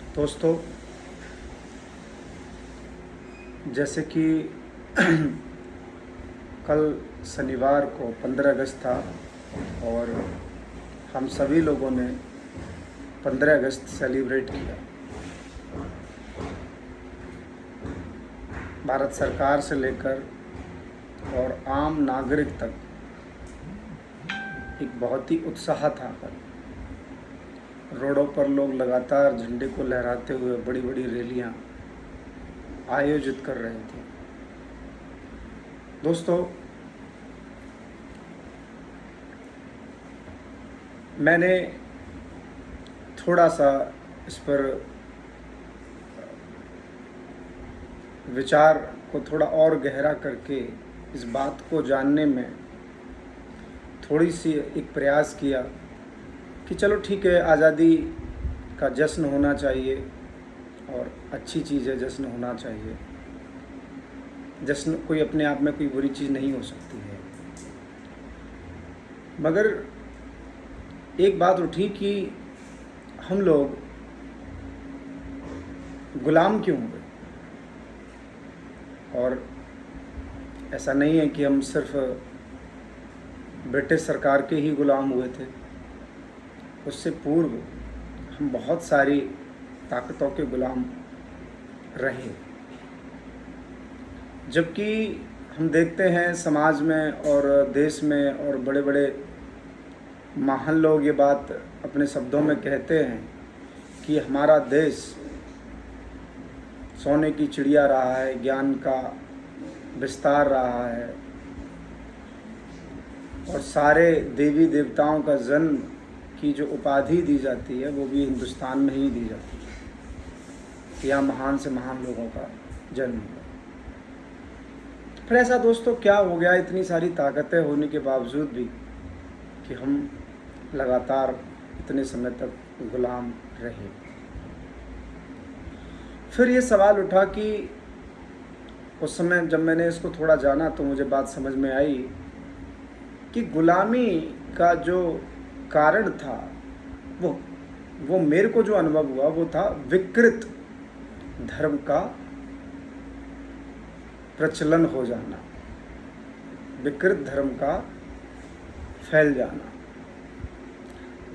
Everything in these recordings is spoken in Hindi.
दोस्तों, जैसे कि कल शनिवार को 15 अगस्त था और हम सभी लोगों ने 15 अगस्त सेलिब्रेट किया। भारत सरकार से लेकर और आम नागरिक तक एक बहुत ही उत्साह था। कल रोडों पर लोग लगातार झंडे को लहराते हुए बड़ी बड़ी रैलियां आयोजित कर रहे थे। दोस्तों, मैंने थोड़ा सा इस पर विचार को थोड़ा और गहरा करके इस बात को जानने में थोड़ी सी एक प्रयास किया कि चलो ठीक है, आज़ादी का जश्न होना चाहिए और अच्छी चीज़ है, जश्न होना चाहिए। जश्न कोई अपने आप में कोई बुरी चीज़ नहीं हो सकती है। मगर एक बात उठी कि हम लोग गुलाम क्यों हुए। और ऐसा नहीं है कि हम सिर्फ ब्रिटिश सरकार के ही गुलाम हुए थे। उससे पूर्व हम बहुत सारी ताकतों के गुलाम रहे। जबकि हम देखते हैं समाज में और देश में, और बड़े बड़े महान लोग ये बात अपने शब्दों में कहते हैं कि हमारा देश सोने की चिड़िया रहा है, ज्ञान का विस्तार रहा है और सारे देवी देवताओं का जन्म की जो उपाधि दी जाती है वो भी हिंदुस्तान में ही दी जाती है। यहाँ महान से महान लोगों का जन्म हुआ। फिर ऐसा दोस्तों क्या हो गया, इतनी सारी ताकतें होने के बावजूद भी, कि हम लगातार इतने समय तक गुलाम रहे। फिर ये सवाल उठा कि उस समय जब मैंने इसको थोड़ा जाना तो मुझे बात समझ में आई कि गुलामी का जो कारण था वो मेरे को जो अनुभव हुआ वो था विकृत धर्म का प्रचलन हो जाना, विकृत धर्म का फैल जाना।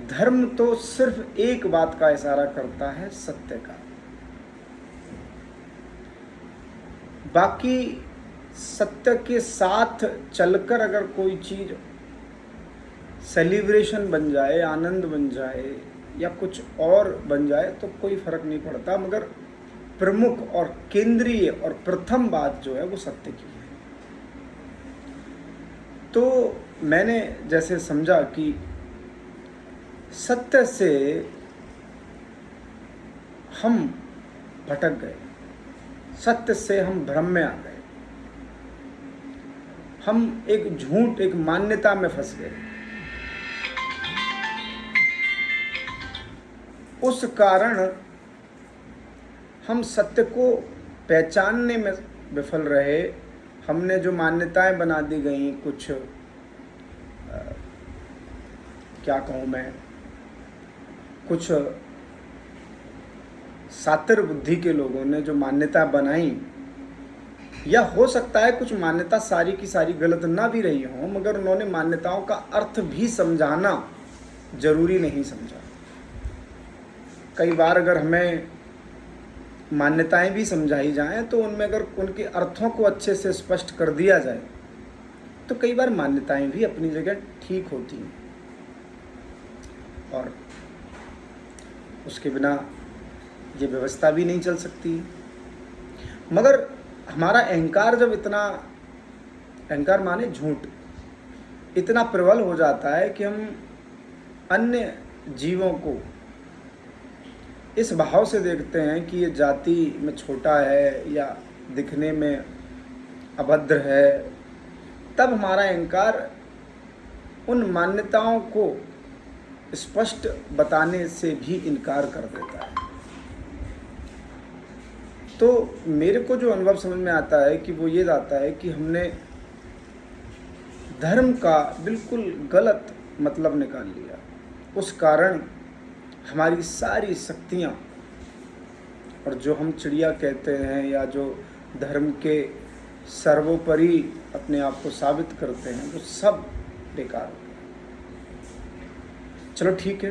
धर्म तो सिर्फ एक बात का इशारा करता है, सत्य का। बाकी सत्य के साथ चलकर अगर कोई चीज सेलिब्रेशन बन जाए, आनंद बन जाए या कुछ और बन जाए तो कोई फर्क नहीं पड़ता। मगर प्रमुख और केंद्रीय और प्रथम बात जो है वो सत्य की है। तो मैंने जैसे समझा कि सत्य से हम भटक गए, सत्य से हम भ्रम में आ गए, हम एक झूठ, एक मान्यता में फंस गए। उस कारण हम सत्य को पहचानने में विफल रहे। हमने जो मान्यताएं बना दी गई, कुछ क्या कहूँ मैं, कुछ सातिर बुद्धि के लोगों ने जो मान्यता बनाई, या हो सकता है कुछ मान्यता सारी की सारी गलत ना भी रही हो, मगर उन्होंने मान्यताओं का अर्थ भी समझाना जरूरी नहीं समझा। कई बार अगर हमें मान्यताएं भी समझाई जाएं तो उनमें अगर उनके अर्थों को अच्छे से स्पष्ट कर दिया जाए तो कई बार मान्यताएं भी अपनी जगह ठीक होती हैं और उसके बिना ये व्यवस्था भी नहीं चल सकती। मगर हमारा अहंकार जब इतना, अहंकार माने झूठ, इतना प्रबल हो जाता है कि हम अन्य जीवों को इस भाव से देखते हैं कि ये जाति में छोटा है या दिखने में अभद्र है, तब हमारा अहंकार उन मान्यताओं को स्पष्ट बताने से भी इनकार कर देता है। तो मेरे को जो अनुभव समझ में आता है कि वो ये जाता है कि हमने धर्म का बिल्कुल गलत मतलब निकाल लिया। उस कारण हमारी सारी शक्तियाँ और जो हम चिड़िया कहते हैं या जो धर्म के सर्वोपरि अपने आप को साबित करते हैं, वो सब बेकार हो गए। चलो ठीक है,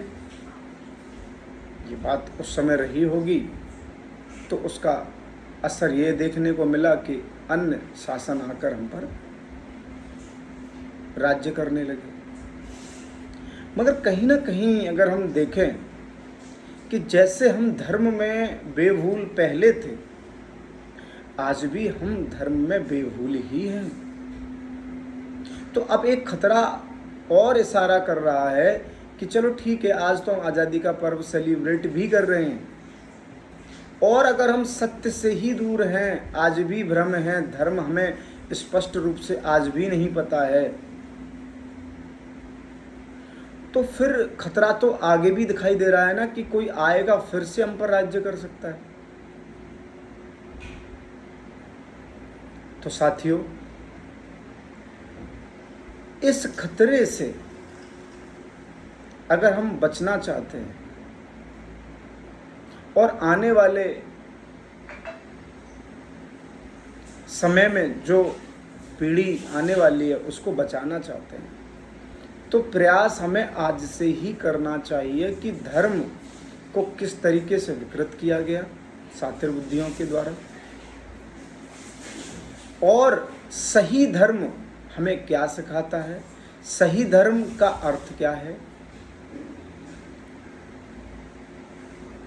ये बात उस समय रही होगी, तो उसका असर ये देखने को मिला कि अन्य शासन आकर हम पर राज्य करने लगे। मगर कहीं ना कहीं अगर हम देखें कि जैसे हम धर्म में बेभूल पहले थे, आज भी हम धर्म में बेभूल ही हैं। तो अब एक खतरा और इशारा कर रहा है कि चलो ठीक है, आज तो हम आज़ादी का पर्व सेलिब्रेट भी कर रहे हैं, और अगर हम सत्य से ही दूर हैं, आज भी भ्रम है, धर्म हमें स्पष्ट रूप से आज भी नहीं पता है, तो फिर खतरा तो आगे भी दिखाई दे रहा है ना कि कोई आएगा फिर से हम पर राज्य कर सकता है। तो साथियों, इस खतरे से अगर हम बचना चाहते हैं और आने वाले समय में जो पीढ़ी आने वाली है उसको बचाना चाहते हैं, तो प्रयास हमें आज से ही करना चाहिए कि धर्म को किस तरीके से विकृत किया गया शातिर बुद्धियों के द्वारा, और सही धर्म हमें क्या सिखाता है, सही धर्म का अर्थ क्या है।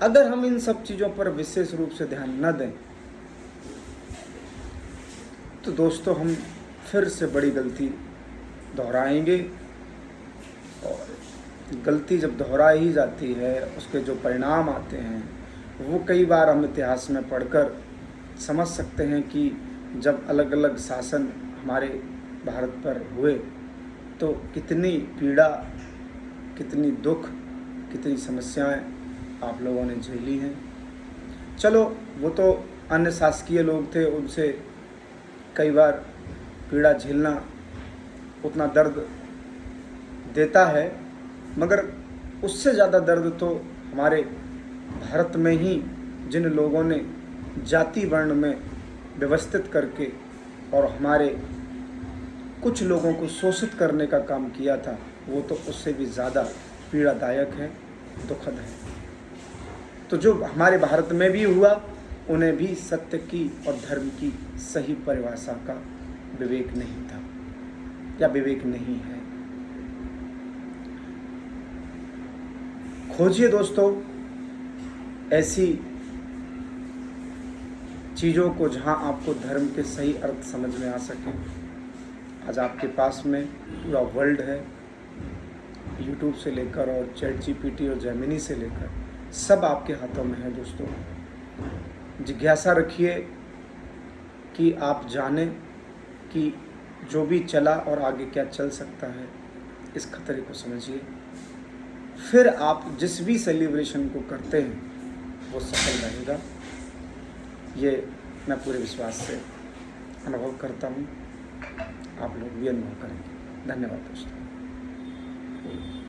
अगर हम इन सब चीज़ों पर विशेष रूप से ध्यान न दें, तो दोस्तों हम फिर से बड़ी गलती दोहराएंगे, और गलती जब दोहराई ही जाती है, उसके जो परिणाम आते हैं वो कई बार हम इतिहास में पढ़कर समझ सकते हैं कि जब अलग अलग शासन हमारे भारत पर हुए तो कितनी पीड़ा, कितनी दुख, कितनी समस्याएं आप लोगों ने झेली हैं। चलो, वो तो अन्य शासकीय लोग थे, उनसे कई बार पीड़ा झेलना उतना दर्द देता है, मगर उससे ज़्यादा दर्द तो हमारे भारत में ही जिन लोगों ने जाति वर्ण में व्यवस्थित करके और हमारे कुछ लोगों को शोषित करने का काम किया था, वो तो उससे भी ज़्यादा पीड़ादायक है, दुखद है। तो जो हमारे भारत में भी हुआ, उन्हें भी सत्य की और धर्म की सही परिभाषा का विवेक नहीं था या विवेक नहीं है। खोजिए दोस्तों ऐसी चीज़ों को जहां आपको धर्म के सही अर्थ समझ में आ सके। आज आपके पास में पूरा वर्ल्ड है, यूट्यूब से लेकर और ChatGPT और जेमिनी से लेकर सब आपके हाथों में है। दोस्तों, जिज्ञासा रखिए कि आप जानें कि जो भी चला और आगे क्या चल सकता है, इस खतरे को समझिए। फिर आप जिस भी सेलिब्रेशन को करते हैं वो सफल रहेगा, ये मैं पूरे विश्वास से अनुभव करता हूँ। आप लोग भी अनुभव करेंगे। धन्यवाद दोस्तों।